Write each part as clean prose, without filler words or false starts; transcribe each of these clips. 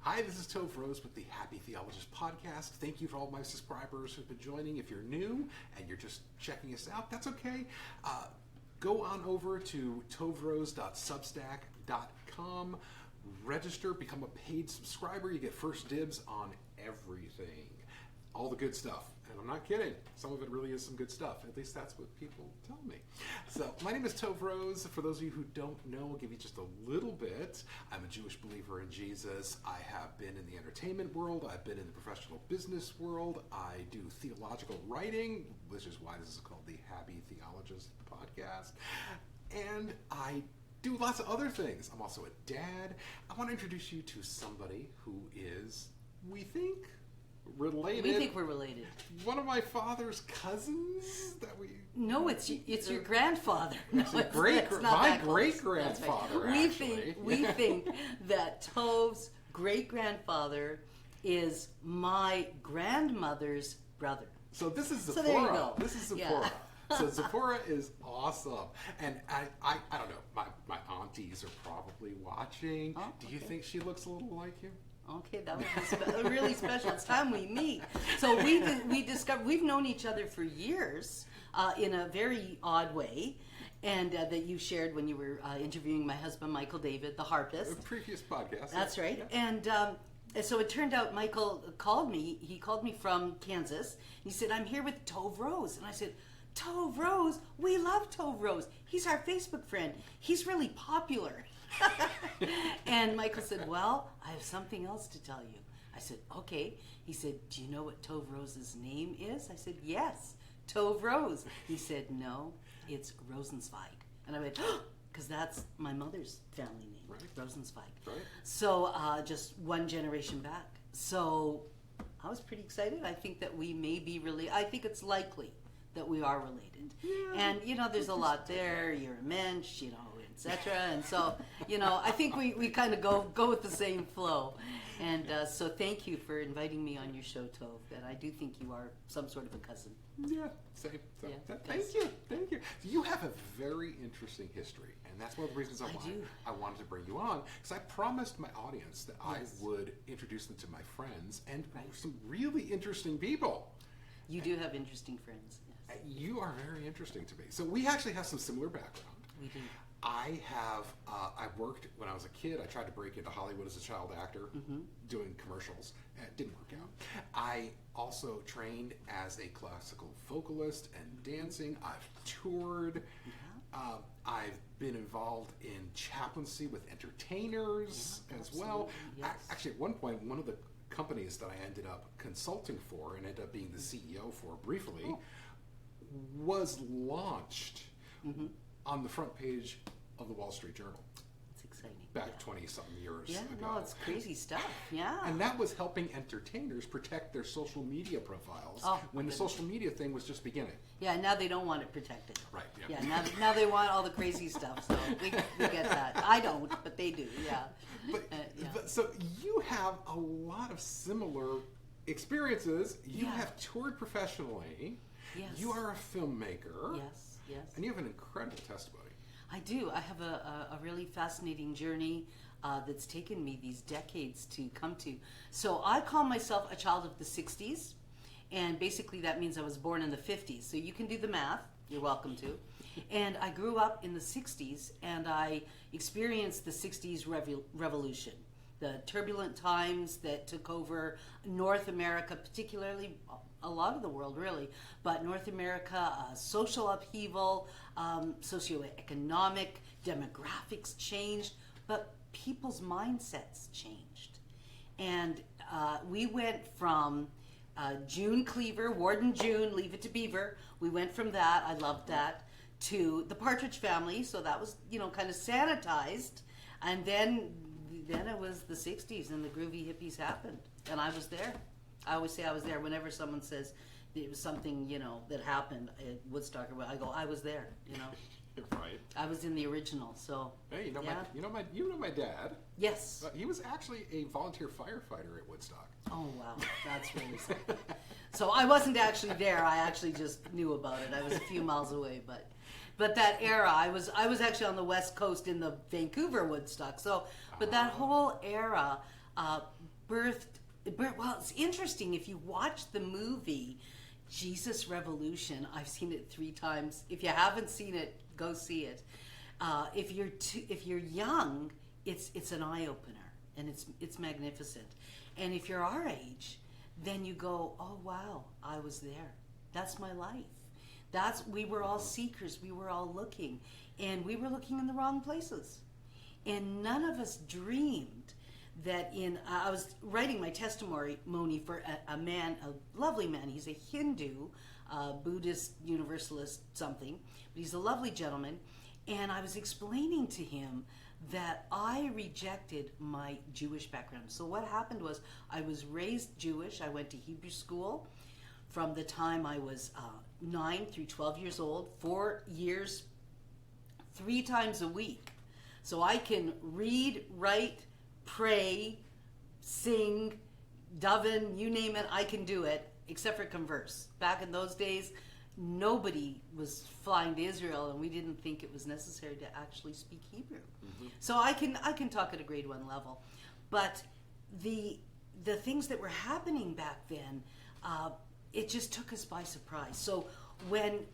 Hi, this is Tove Rose with the Happy Theologist Podcast. Thank you for all my subscribers who've been joining. If you're new and you're just checking us out, that's okay. Go on over to toverose.substack.com, register, become a paid subscriber. You get first dibs on everything. All the good stuff. And I'm not kidding. Some of it really is some good stuff. At least that's what people tell me. So my name is Tove Rose. For those of you who don't know, I'll give you just a little bit. I'm a Jewish believer in Jesus. I have been in the entertainment world. I've been in the professional business world. I do theological writing, which is why this is called the Happy Theologist Podcast. And I do lots of other things. I'm also a dad. I want to introduce you to somebody who is, we think, related. We think we're related. One of my father's cousins that we... No, it's your grandfather. No, my great-grandfather, actually. We think that Tove's great-grandfather is my grandmother's brother. So this is Zsiporah. So there you go. This is Zsiporah. Yeah. So Zsiporah is awesome. And I don't know, my aunties are probably watching. Oh, do you think she looks a little like you? Okay, that was really special. It's time we meet. So we discovered we've known each other for years in a very odd way, and that you shared when you were interviewing my husband Michael-David, the harpist. A previous podcast. That's right. Yeah. And so it turned out Michael called me. He called me from Kansas. He said, "I'm here with Tove Rose," and I said, "Tove Rose? We love Tove Rose. He's our Facebook friend. He's really popular." And Michael said, "Well, I have something else to tell you." I said, "Okay." He said, "Do you know what Tove Rose's name is?" I said, "Yes, Tove Rose." He said, "No, it's Rosenzweig." And I went, because that's my mother's family name, right. Rosenzweig. Right. So just one generation back. So I was pretty excited. I think that we may be I think it's likely that we are related. Yeah. And, there's a lot there. You're a mensch, etc. And so, I think we kind of go with the same flow. And so thank you for inviting me on your show, Tove. And I do think you are some sort of a cousin. Yeah, same. So, yeah, thank you. You have a very interesting history, and that's one of the reasons I wanted to bring you on, because I promised my audience that I would introduce them to my friends and some really interesting people. You do have interesting friends. Yes. You are very interesting to me. So we actually have some similar background. We do. I worked when I was a kid. I tried to break into Hollywood as a child actor, doing commercials. It didn't work out. I also trained as a classical vocalist and dancing. I've toured. I've been involved in chaplaincy with entertainers as well. Yes. Actually, at one point, one of the companies that I ended up consulting for and ended up being the CEO for briefly was launched on the front page of the Wall Street Journal. It's exciting. Back 20-something years ago. No, it's crazy stuff. Yeah. And that was helping entertainers protect their social media profiles when the social media thing was just beginning. Yeah, now they don't want it protected. Right. Yeah, now they want all the crazy stuff. So we get that. I don't, but they do. Yeah. But so you have a lot of similar experiences. You have toured professionally. Yes. You are a filmmaker. Yes. And you have an incredible testimony. I do. I have a really fascinating journey that's taken me these decades to come to. So I call myself a child of the 60s, and basically that means I was born in the 50s. So you can do the math. You're welcome to. And I grew up in the 60s, and I experienced the 60s revolution, the turbulent times that took over North America, particularly a lot of the world really, but North America, social upheaval, socioeconomic, demographics changed, but people's mindsets changed. And we went from June Cleaver, Warden June, Leave It to Beaver, we went from that, I loved that, to the Partridge Family, so that was, kind of sanitized, and then it was the 60s and the groovy hippies happened, and I was there. I always say I was there. Whenever someone says it was something, that happened at Woodstock, I go, I was there, Right. I was in the original, so. Hey, you know my dad? Yes. He was actually a volunteer firefighter at Woodstock. Oh, wow. That's really something. So I wasn't actually there. I actually just knew about it. I was a few miles away, but that era, I was actually on the West Coast in the Vancouver Woodstock. So, but that whole era, well, it's interesting. If you watch the movie Jesus Revolution, I've seen it 3 times. If you haven't seen it, go see it. If you're young, it's an eye opener, and it's magnificent. And if you're our age, then you go, oh wow, I was there. That's my life. We were all seekers. We were all looking, and we were looking in the wrong places. And none of us dreamed that I was writing my testimony for a man, a lovely man. He's a Hindu, Buddhist, Universalist, something. But he's a lovely gentleman. And I was explaining to him that I rejected my Jewish background. So what happened was I was raised Jewish. I went to Hebrew school from the time I was 9 through 12 years old, 4 years, 3 times a week. So I can read, write, pray, sing, daven, you name it, I can do it, except for converse. Back in those days, nobody was flying to Israel, and we didn't think it was necessary to actually speak Hebrew. Mm-hmm. So I can talk at a grade 1 level. But the things that were happening back then, it just took us by surprise. So when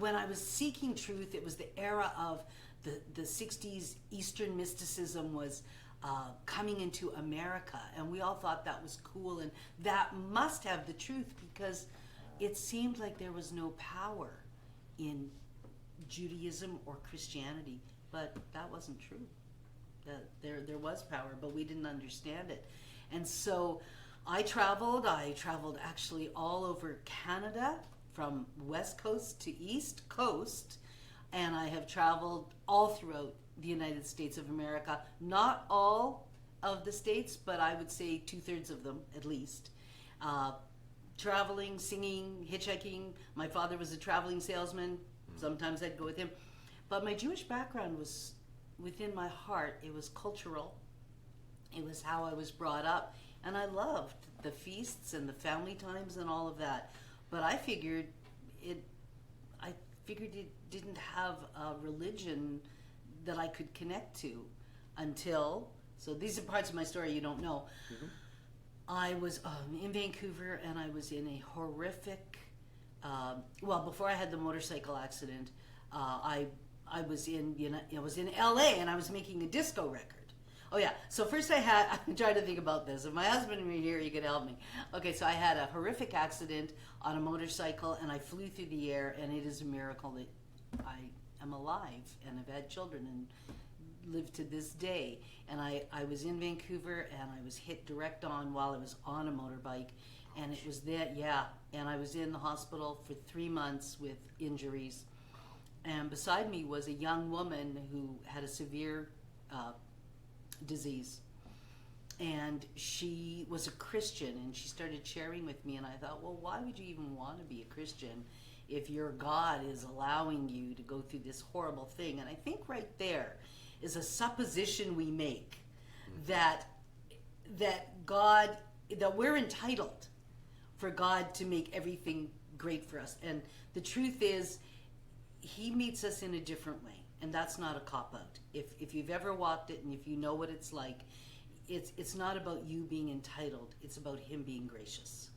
I was seeking truth, it was the era of the 60s. Eastern mysticism was coming into America, and we all thought that was cool, and that must have the truth, because it seemed like there was no power in Judaism or Christianity, but that wasn't true. There was power, but we didn't understand it. And so I traveled actually all over Canada, from West Coast to East Coast, and I have traveled all throughout the United States of America. Not all of the states, but I would say 2/3 of them at least. Traveling, singing, hitchhiking. My father was a traveling salesman. Sometimes I'd go with him. But my Jewish background was within my heart. It was cultural. It was how I was brought up. And I loved the feasts and the family times and all of that. But I figured it didn't have a religion that I could connect to until, so these are parts of my story you don't know. Mm-hmm. I was in Vancouver, and I was in a horrific, before I had the motorcycle accident, I was in LA, and I was making a disco record. Oh yeah, so first I'm trying to think about this. If my husband were here, he could help me. Okay, so I had a horrific accident on a motorcycle, and I flew through the air, and it is a miracle that I am alive, and I've had children and live to this day. And I was in Vancouver, and I was hit direct on while I was on a motorbike, and it was that, and I was in the hospital for 3 months with injuries. And beside me was a young woman who had a severe disease, and she was a Christian, and she started sharing with me, and I thought, well, why would you even want to be a Christian if your God is allowing you to go through this horrible thing? And I think right there is a supposition we make that we're entitled for God to make everything great for us. And the truth is, he meets us in a different way, and that's not a cop-out. If you've ever walked it, and if you know what it's like, it's not about you being entitled, it's about him being gracious.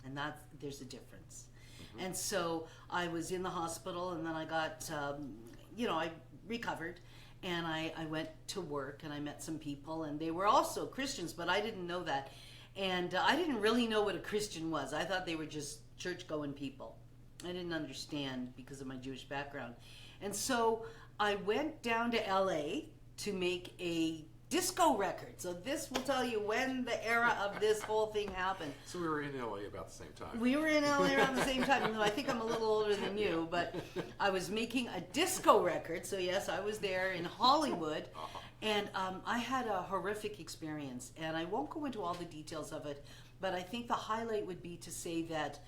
And there's a difference. Mm-hmm. And so I was in the hospital, and then I got, I recovered, and I went to work, and I met some people, and they were also Christians, but I didn't know that. And I didn't really know what a Christian was. I thought they were just church-going people. I didn't understand because of my Jewish background. And so I went down to LA to make a disco record. So this will tell you when the era of this whole thing happened. So we were in LA about the same time. We were in LA around the same time. I think I'm a little older than you, but I was making a disco record. So yes, I was there in Hollywood. Uh-huh. And I had a horrific experience. And I won't go into all the details of it, but I think the highlight would be to say that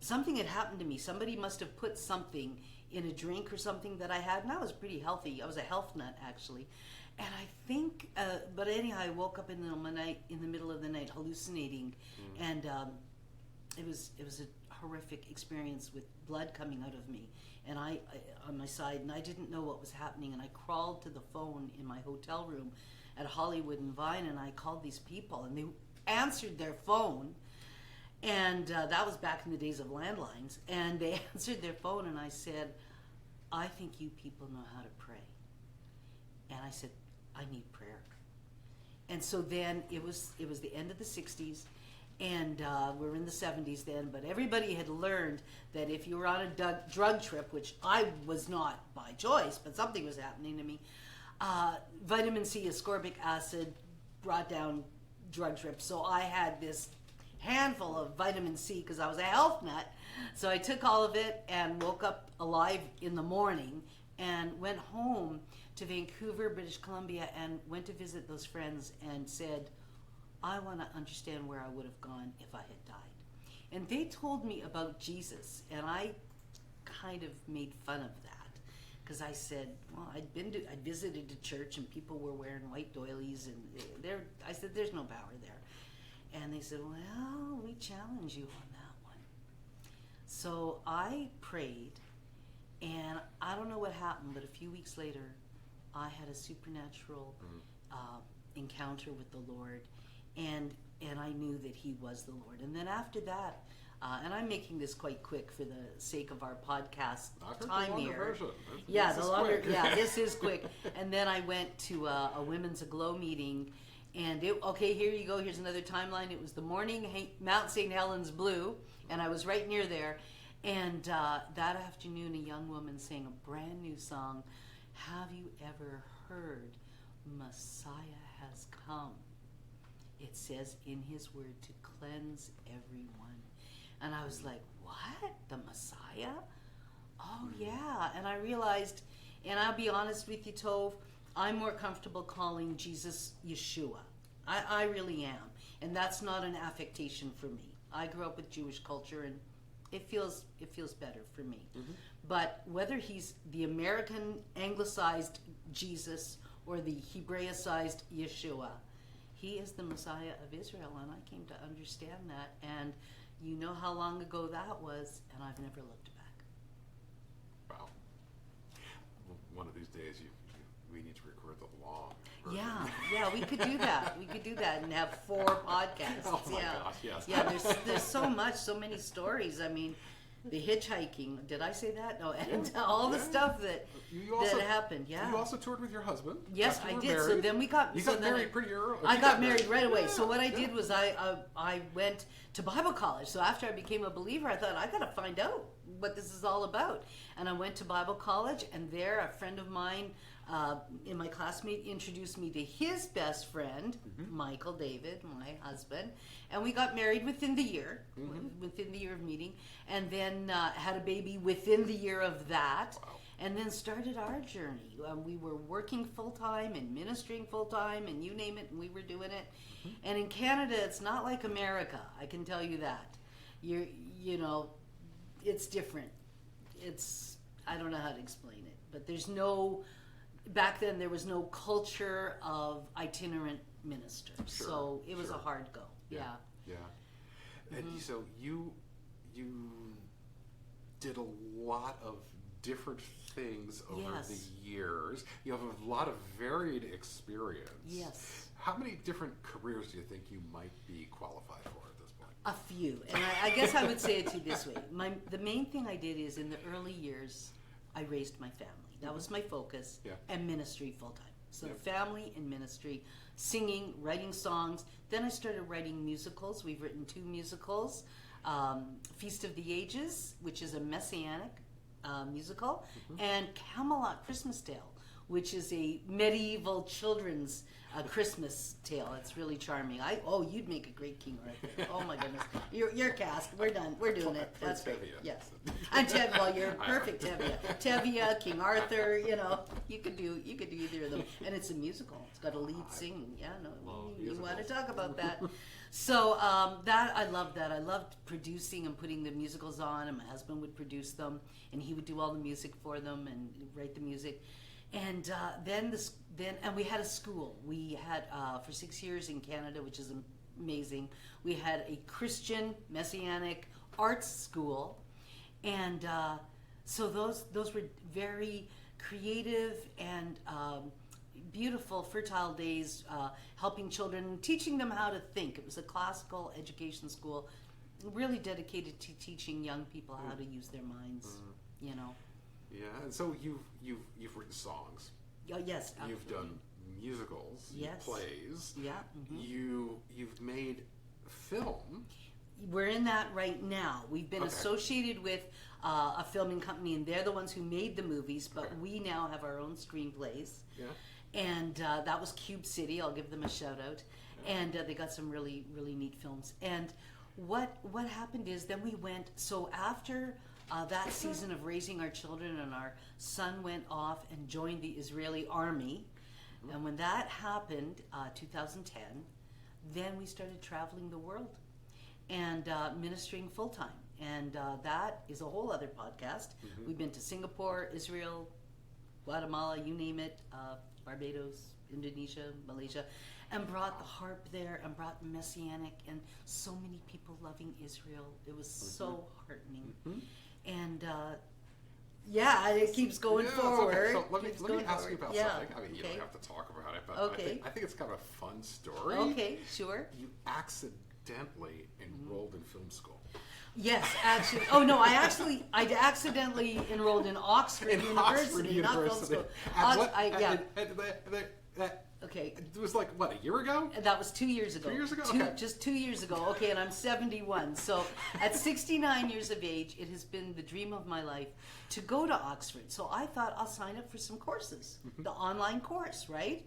something had happened to me. Somebody must have put something in a drink or something that I had, and I was pretty healthy. I was a health nut, actually. And I think, but anyhow, I woke up in the middle of the night hallucinating, and it was a horrific experience with blood coming out of me, and I on my side, and I didn't know what was happening, and I crawled to the phone in my hotel room, at Hollywood and Vine, and I called these people, and they answered their phone. And that was back in the days of landlines. And they answered their phone, and I said, I think you people know how to pray. And I said, I need prayer. And so then it was the end of the 60s, and we're in the 70s then, but everybody had learned that if you were on a drug trip, which I was not by choice, but something was happening to me, vitamin C, ascorbic acid, brought down drug trips. So I had this handful of vitamin C because I was a health nut. So I took all of it and woke up alive in the morning and went home to Vancouver, British Columbia, and went to visit those friends and said, I want to understand where I would have gone if I had died. And they told me about Jesus, and I kind of made fun of that because I said, well, I visited a church and people were wearing white doilies, and I said, there's no power there. And they said, well, we challenge you on that one. So I prayed, and I don't know what happened, but a few weeks later, I had a supernatural encounter with the Lord, and I knew that He was the Lord. And then after that, and I'm making this quite quick for the sake of our podcast time here. Yeah, the longer. Yeah, this is quick. And then I went to a Women's Aglow meeting. And okay, here you go. Here's another timeline. It was the morning Mount St. Helens Blue, and I was right near there. And that afternoon, a young woman sang a brand new song. Have you ever heard Messiah has come? It says in His word to cleanse everyone. And I was like, what? The Messiah? Oh, yeah. And I realized, and I'll be honest with you, Tove, I'm more comfortable calling Jesus Yeshua. I really am. And that's not an affectation for me. I grew up with Jewish culture, and it feels better for me. Mm-hmm. But whether He's the American anglicized Jesus or the Hebraicized Yeshua, He is the Messiah of Israel, and I came to understand that. And you know how long ago that was, and I've never looked back. Wow. One of these days, we need to record the long version. Yeah, we could do that. We could do that and have 4 podcasts. Oh my yeah. gosh, yes. Yeah, there's so many stories. I mean, the hitchhiking. Did I say that? No, and all the stuff that happened. Yeah. You also toured with your husband. Yes, I did. Married. So then we got. You got married pretty early. I got married right away. So what I did was I went to Bible college. So after I became a believer, I thought I got to find out what this is all about. And I went to Bible college, and there a friend of mine in my classmate introduced me to his best friend, Michael-David, my husband, and we got married within the year, within the year of meeting, and then had a baby within the year of that. Wow. And then started our journey. We were working full-time and ministering full-time and you name it, and we were doing it. Mm-hmm. And in Canada, it's not like America, I can tell you that. You know, it's different. I don't know how to explain it, but back then there was no culture of itinerant ministers. Sure, so it was a hard go. Yeah. And so you did a lot of different things over the years. You have a lot of varied experience. Yes. How many different careers do you think you might be qualified for at this point? A few. And I guess I would say it to you this way. The main thing I did is in the early years, I raised my family. That was my focus. Yeah. And ministry full-time. So family and ministry, singing, writing songs. Then I started writing musicals. We've written 2 musicals. Feast of the Ages, which is a messianic musical, and Camelot Christmas Tale, which is a medieval children's Christmas tale. It's really charming. You'd make a great King Arthur. Oh my goodness, you're cast. We're done. We're doing it. That's great. Yes, I'm Tevye. Well, you're perfect, Tevye. Tevye, King Arthur. You know, you could do either of them, and it's a musical. It's got a lead singing. Yeah, no, you want to talk about that. So I loved that. I loved producing and putting the musicals on, and my husband would produce them, and he would do all the music for them and write the music. And then we had a school. We had for 6 years in Canada, which is amazing. We had a Christian Messianic arts school, and so those were very creative and beautiful, fertile days, helping children, teaching them how to think. It was a classical education school, really dedicated to teaching young people how to use their minds. You know. Yeah, and so you've written songs. Oh, yes. You've done musicals. Yes. Plays. Yeah. You've made film. We're in that right now. We've been associated with a filming company, and they're the ones who made the movies, but we now have our own screenplays. Yeah. And that was Cube City. I'll give them a shout out. Yeah. And they got some really, really neat films. And what happened is then we went, so after that season of raising our children, and our son went off and joined the Israeli army. And when that happened, 2010, then we started traveling the world and ministering full-time. And that is a whole other podcast. We've been to Singapore, Israel, Guatemala, you name it, Barbados, Indonesia, Malaysia, and brought the harp there, and brought Messianic, and so many people loving Israel. It was so heartening. And yeah, it keeps going forward. Okay. So let me ask you about something. I mean, you don't have to talk about it, but I think it's kind of a fun story. Okay, sure. You accidentally enrolled in film school. Yes, actually. Oh no, I accidentally enrolled in Oxford University, not film school. Okay. It was like, what, a year ago? That was 2 years ago. 2 years ago? Just 2 years ago. Okay, and I'm 71. So at 69 years of age, it has been the dream of my life to go to Oxford. So I thought I'll sign up for some courses, the online course, right?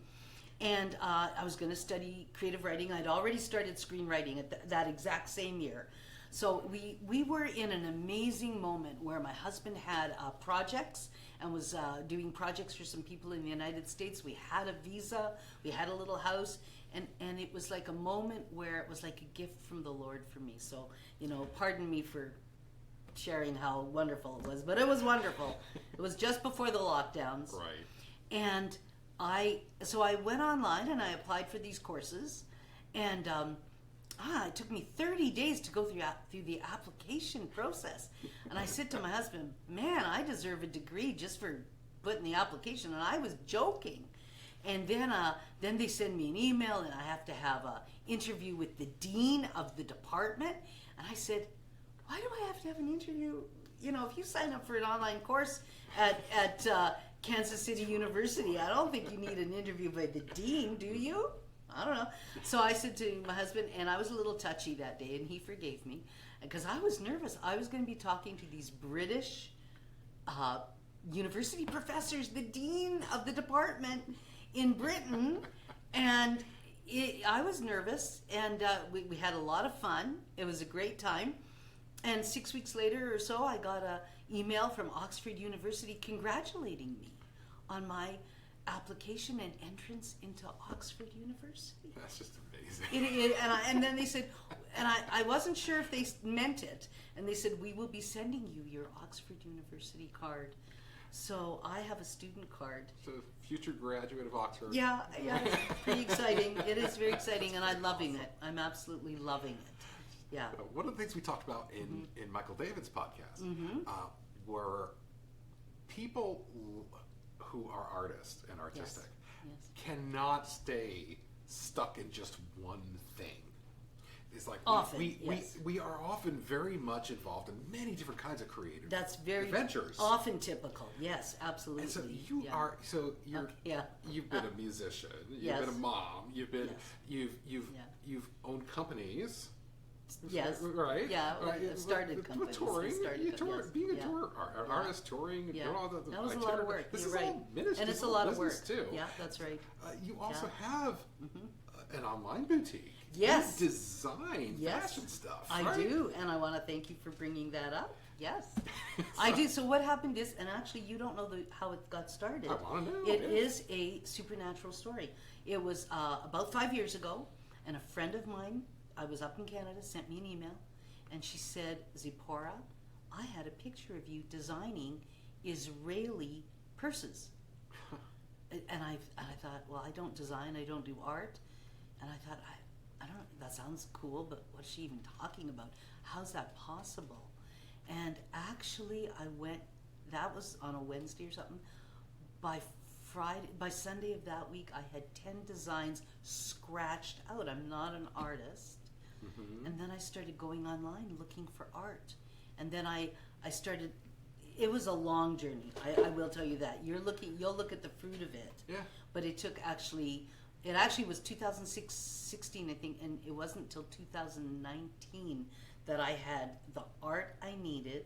And I was going to study creative writing. I'd already started screenwriting at that exact same year. So we were in an amazing moment where my husband had projects and was doing projects for some people in the United States. We had a visa, we had a little house, and it was like a moment where it was like a gift from the Lord for me. So, you know, pardon me for sharing how wonderful it was, but it was wonderful. It was just before the lockdowns. Right. And I went online and I applied for these courses, and it took me 30 days to go through the application process. And I said to my husband, man, I deserve a degree just for putting the application. And I was joking. And then they send me an email, and I have to have an interview with the dean of the department. And I said, why do I have to have an interview? You know, if you sign up for an online course at Kansas City University, I don't think you need an interview by the dean, do you? I don't know. So I said to my husband, and I was a little touchy that day, and he forgave me, because I was nervous. I was going to be talking to these British university professors, the dean of the department in Britain, and I was nervous, and we had a lot of fun. It was a great time. And 6 weeks later or so, I got an email from Oxford University congratulating me on my application and entrance into Oxford University. That's just amazing. And then they said, and I wasn't sure if they meant it, and they said, we will be sending you your Oxford University card. So I have a student card. So future graduate of Oxford. Yeah, it's pretty exciting. It is very exciting, and I'm loving it. I'm absolutely loving it. Yeah. One of the things we talked about in Michael-David's podcast were people who are artists and artistic cannot stay stuck in just one thing. It's like we are often very much involved in many different kinds of creative adventures. Often typical. Yes, absolutely. And so you've been a musician, you've been a mom, you've owned companies. Yes. Right. Yeah. Right. Started companies. Touring. Being a tour artist, touring, doing all that. That was a lot of work. This is all ministry, and it's a lot of work too. Yeah, that's right. You also have an online boutique. Yes. You design fashion stuff. I do, and I want to thank you for bringing that up. Yes, I do. So what happened is, and actually, you don't know how it got started. I want to know. It is a supernatural story. It was about 5 years ago, and a friend of mine, I was up in Canada, sent me an email, and she said, Zsiporah, I had a picture of you designing Israeli purses. And I thought, well, I don't design, I don't do art. And I thought, I don't know, that sounds cool, but what's she even talking about? How's that possible? And actually, I went, that was on a Wednesday or something. By by Sunday of that week, I had 10 designs scratched out. I'm not an artist. Mm-hmm. And then I started going online looking for art. And then I started, it was a long journey. I will tell you that. You'll look at the fruit of it. Yeah. But it actually was 2016, I think, and it wasn't until 2019 that I had the art I needed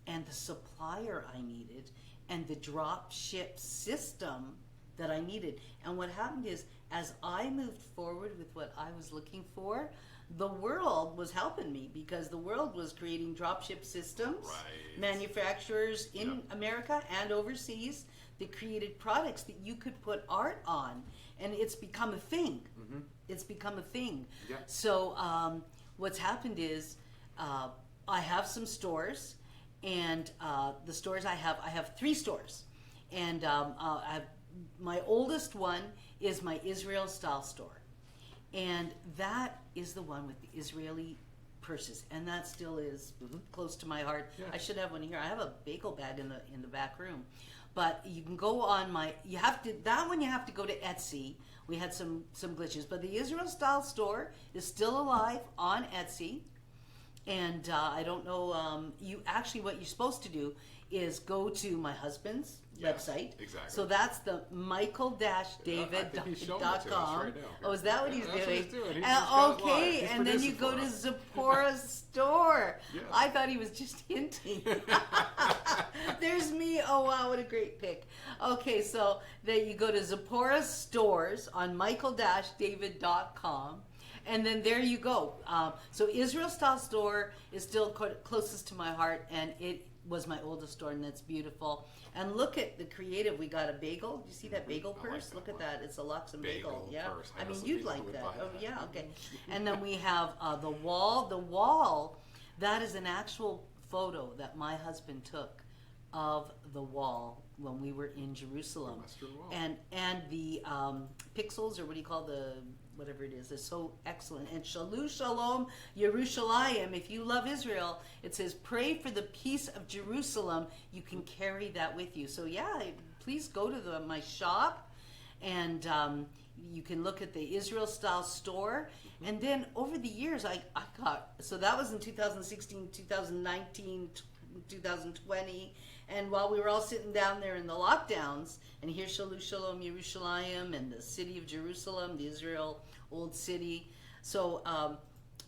and the supplier I needed and the drop ship system that I needed. And what happened is, as I moved forward with what I was looking for, the world was helping me, because the world was creating dropship systems, Right. manufacturers in Yep. America and overseas that created products that you could put art on, and it's become a thing. Mm-hmm. It's become a thing. Yeah. So what's happened is I have some stores, and the stores I have 3 stores, and my oldest one is my Israel style store. And that is the one with the Israeli purses, and that still is close to my heart. Yeah. I should have one here. I have a bagel bag in the back room, but you can go on you have to go to Etsy. We had some glitches, but the Israel style store is still alive on Etsy. And I don't know. What you're supposed to do is go to my husband's website. Exactly. So that's the Michael-David.com. Right Oh, is that what he's That's what doing? he's doing. He's just got it live. Okay, He's and then you producing go for to us. Zsiporah's store. Yes. I thought he was just hinting. There's me. Oh wow, what a great pick. Okay, so then you go to Zsiporah's stores on Michael-David.com. And then there you go. So Israel Style Store is still closest to my heart, and it was my oldest store, and it's beautiful. And look at the creative. We got a bagel. You see that bagel I like purse? that Look at one. that. It's a Luxem bagel. Bagel Yeah. purse. I I know mean, some you'd people like would that. buy Oh, that. yeah. Okay. And then we have the wall. The wall, that is an actual photo that my husband took of the wall when we were in Jerusalem. Western Wall. And the pixels, or what do you call whatever it is so excellent. And Shalom Yerushalayim. If you love Israel, it says, pray for the peace of Jerusalem. You can carry that with you. So yeah, please go to my shop, and you can look at the Israel style store. And then over the years, I got, so that was in 2016, 2019, 2020. And while we were all sitting down there in the lockdowns, and here's Shalom Yerushalayim and the city of Jerusalem, the Israel old city. So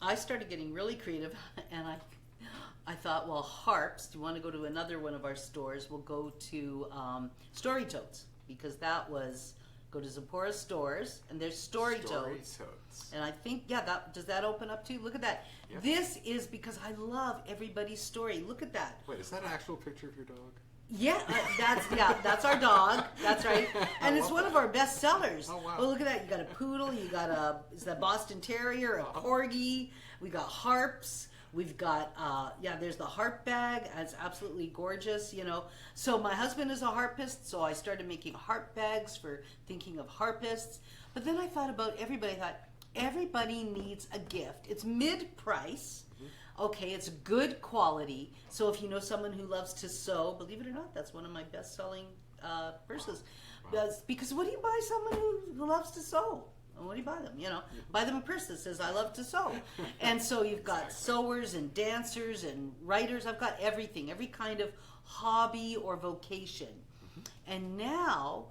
I started getting really creative, and I thought, well, harps, do you want to go to another one of our stores? We'll go to Story Totes, because that was, go to Zsiporah stores, and there's Story Totes. And I think, does that open up too? Look at that. Yep. This is because I love everybody's story. Look at that. Wait, is that an actual picture of your dog? Yeah, that's our dog. That's right. And it's one of our best sellers. Oh, wow. Oh, look at that. You got a poodle, you got is that Boston Terrier, a corgi, we got harps. We've got, there's the harp bag. It's absolutely gorgeous, So my husband is a harpist, so I started making harp bags for thinking of harpists. But then I thought about everybody. I thought, everybody needs a gift. It's mid-price. Okay, it's good quality. So if you know someone who loves to sew, believe it or not, that's one of my best-selling purses. Wow. Because what do you buy someone who loves to sew? What do you buy them? Buy them a purse that says, I love to sew. And so you've got sewers and dancers and writers. I've got everything, every kind of hobby or vocation. And now,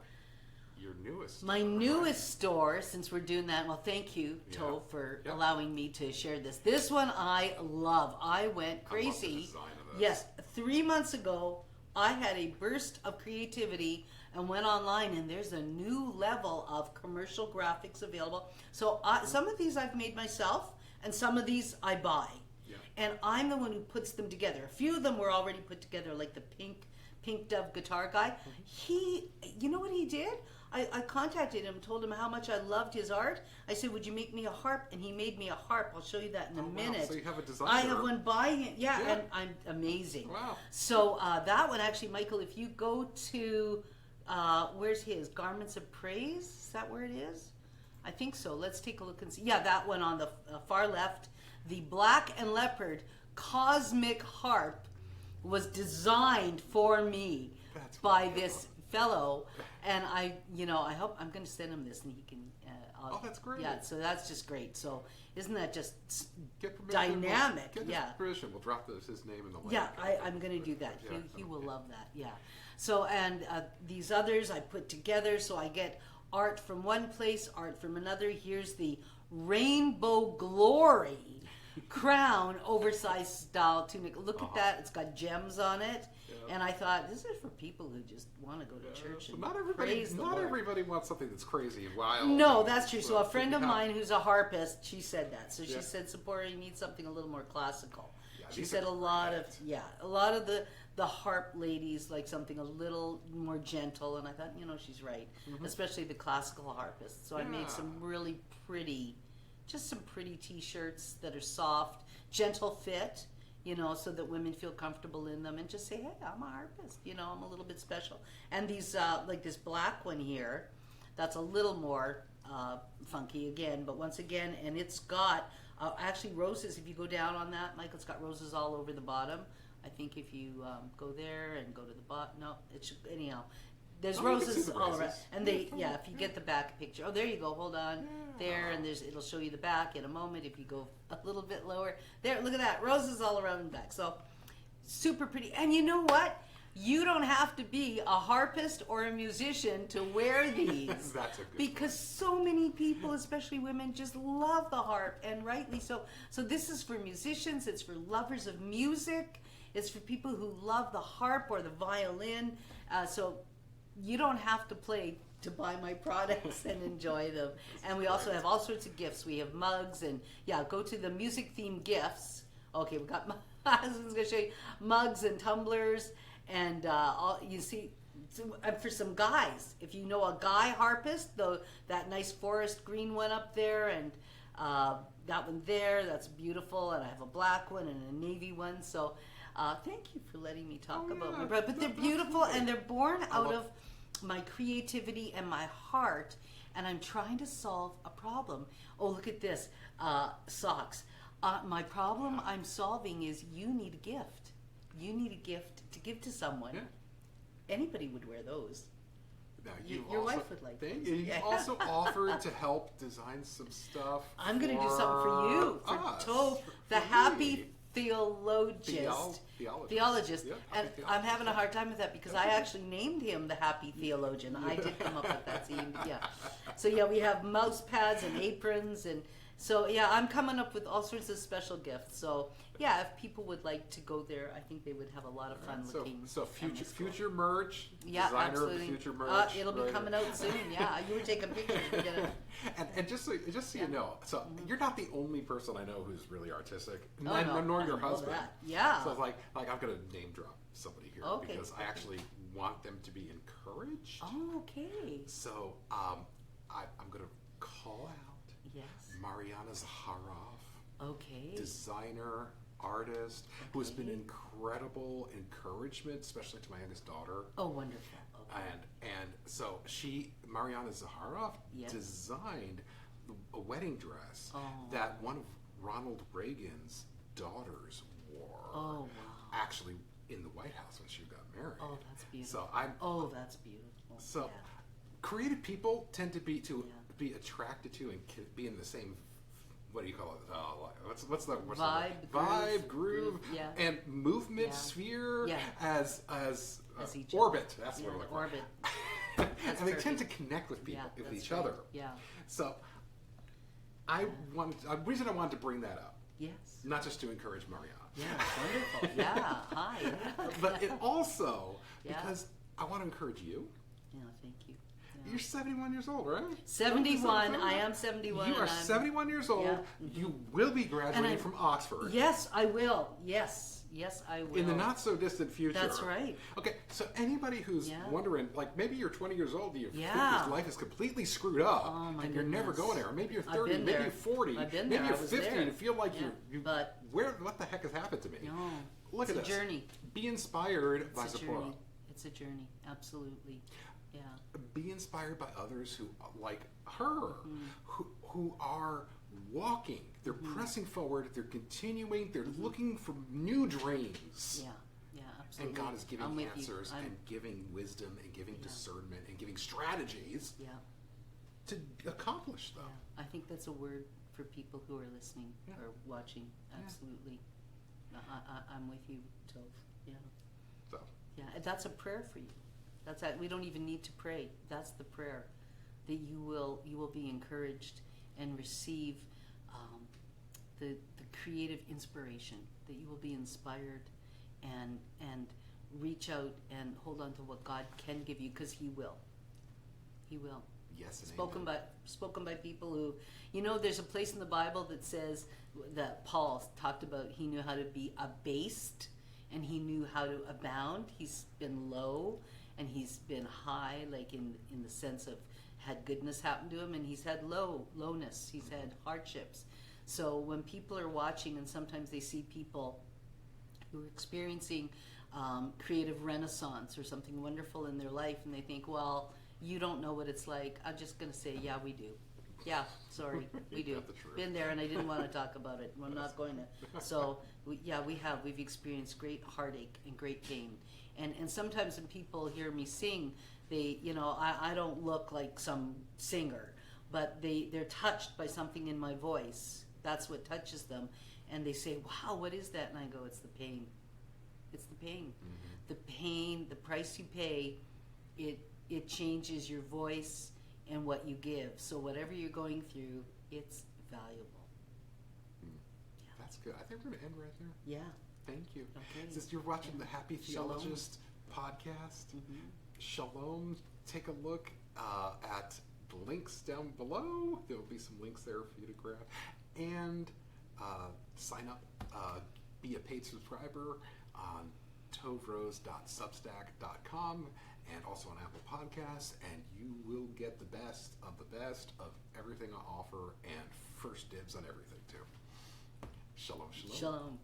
Your newest my store, newest store, since we're doing that, well, thank you, Tove, for allowing me to share this. This one I love. I went crazy. I love the design of this. Yes, 3 months ago, I had a burst of creativity and went online, and there's a new level of commercial graphics available. So some of these I've made myself, and some of these I buy. Yeah. And I'm the one who puts them together. A few of them were already put together, like the Pink Dove guitar guy. You know what he did? I contacted him, told him how much I loved his art. I said, would you make me a harp? And he made me a harp. I'll show you that in a minute. Wow. So you have a designer. I have one by him. Yeah, and I'm amazing. Wow. So that one, actually, Michael, if you go to, where's his? Garments of Praise? Is that where it is? I think so. Let's take a look and see. Yeah, that one on the far left. The Black and Leopard Cosmic Harp was designed for me by this fellow, and I hope I'm going to send him this, and he can. Oh, that's great. Yeah, so that's just great. So isn't that just Get permission. dynamic? Get Yeah. permission. We'll drop his name in the link. Yeah, I'm going to do that. Yeah, He will okay. love that. Yeah. So, and these others I put together, so I get art from one place, art from another. Here's the Rainbow Glory crown, oversized style tunic. Look at that. It's got gems on it. Yeah. And I thought, this is for people who just want to go to church So and not everybody, praise the not Lord. everybody wants something that's crazy and wild. No, that's true. So a friend of yeah. mine who's a harpist, she said that. So she Yeah. said, Zsiporah, you need something a little more classical. Yeah, She these said are a lot great. of the harp ladies like something a little more gentle, and I thought, she's right, especially the classical harpists. So I made Yeah. some really pretty, just some pretty t-shirts that are soft, gentle fit, so that women feel comfortable in them and just say, hey, I'm a harpist, I'm a little bit special. And these, like this black one here, that's a little more funky again, but once again, and it's got actually roses. If you go down on that, Michael, it's got roses all over the bottom. I think if you go there and go to the bottom, no, it should, anyhow. There's Oh, you can see roses the all around, roses. and if you get the back picture, oh, there you go. Hold on, there, and it'll show you the back in a moment. If you go a little bit lower, there, look at that, roses all around the back. So super pretty. And you know what? You don't have to be a harpist or a musician to wear these. That's a good because so many people, especially women, just love the harp, and rightly so. So this is for musicians. It's for lovers of music. It's for people who love the harp or the violin. So you don't have to play to buy my products and enjoy them. And we also have all sorts of gifts. We have mugs, and go to the music themed gifts. Okay, we got. My husband's gonna show you mugs and tumblers, and you see. And for some guys, if you know a guy harpist, though, that nice forest green one up there, and that one there, that's beautiful. And I have a black one and a navy one. So thank you for letting me talk about my brother. But they're beautiful, and they're born out of my creativity and my heart. And I'm trying to solve a problem. Oh, look at this, socks. My problem I'm solving is you need a gift. You need a gift to give to someone. Yeah. Anybody would wear those. Now, Your wife would like Thank those. you. You've Yeah. also offered to help design some stuff. I'm going to do something for you. us, The for happy me. theologist. Theologist. Yeah, And happy I'm having a theologist. hard time with that because I actually named him the happy theologian. I did come up with that. So we have mouse pads and aprons, and so I'm coming up with all sorts of special gifts. So if people would like to go there, I think they would have a lot of fun looking. So at my school. future merch. Yeah, designer absolutely. of the future merch. It'll be right? coming out soon. Yeah, you were taking pictures. We're gonna, And just so you know, so you're not the only person I know who's really artistic, Oh, and no, nor I your know husband. that. Yeah. So it's like I'm gonna name drop somebody here Okay. because I actually want them to be encouraged. Oh, okay. So I'm gonna call out Yes. Mariana Zaharoff, Okay. designer, artist, who has been incredible encouragement, especially to my youngest daughter. Oh, wonderful. Okay. And so Mariana Zaharoff, Yes. designed a wedding dress Oh. that one of Ronald Reagan's daughters wore. Oh, wow. Actually, in the White House when she got married. Oh, that's beautiful. So I'm That's beautiful. so Yeah. creative people tend to be attracted to and be in the same. What do you call it? What's the Vibe, groove, yeah. and movement Yeah. sphere Yeah. as each orbit. That's Yeah, what we're orbit. and That's they tend to perfect. connect with people, Yeah, with that's each right. other. Yeah. So the reason I wanted to bring that up, Yes. not just to encourage Mariana, Yeah, wonderful. Yeah. Hi. but it also Yeah. because I want to encourage you. Yeah, thank you. Yeah. You're 71 years old, right? 71. I am 71. You are and I'm- 71 years old. Yeah. You will be graduating And from Oxford. Yes, I will. Yes, I will. In the not so distant future. That's right. Okay, so anybody who's Yeah. wondering, like maybe you're 20 years old, you think Yeah. your life is completely screwed up, Oh, my and you're never goodness. going there. Or maybe you're I've 30, been maybe there. you're 40, I've been maybe there. you're I was 50, there. and you feel like Yeah. you But what the heck has happened to me? no, Look it's at a this. journey. Be inspired by It's a Zsiporah. journey. It's a journey. Absolutely. Yeah. Be inspired by others who, like her, Mm-hmm. who are walking. They're pressing forward. They're continuing. They're looking for new dreams. Yeah. Yeah, And absolutely. God is giving I'm with you. answers and giving wisdom and giving discernment and giving strategies Yeah. to accomplish them. Yeah. I think that's a word for people who are listening or watching. Absolutely. I'm with you, Tove. Yeah. So, Yeah, and that's a prayer for you. That's that. We don't even need to pray. That's the prayer, that you will be encouraged and receive the creative inspiration. That you will be inspired and reach out and hold on to what God can give you, because He will. He will. yes and Spoken by people who, there's a place in the Bible that says that Paul talked about he knew how to be abased and he knew how to abound. He's been low and he's been high, like in the sense of had goodness happen to him, and he's had lowness. He's had hardships. So when people are watching and sometimes they see people who are experiencing creative renaissance or something wonderful in their life, and they think, well, you don't know what it's like. I'm just going to say, yeah, we do. Yeah, sorry, we do. got the truth. Been there, and I didn't want to talk about it. I'm not going to. So, we've experienced great heartache and great pain. And sometimes when people hear me sing, they, I don't look like some singer, but they're touched by something in my voice. That's what touches them. And they say, wow, what is that? And I go, it's the pain. It's the pain. Mm-hmm. The pain, the price you pay, it changes your voice and what you give. So whatever you're going through, it's valuable. Yeah. That's good. I think we're going to end right there. Yeah. Thank you. Okay. Since you're watching the Happy Shalom. Theologist podcast, Mm-hmm. Shalom, take a look at the links down below. There will be some links there for you to grab. And sign up, be a paid subscriber on tovrose.substack.com and also on Apple Podcasts, and you will get the best of everything I offer and first dibs on everything too. Shalom, shalom. Shalom.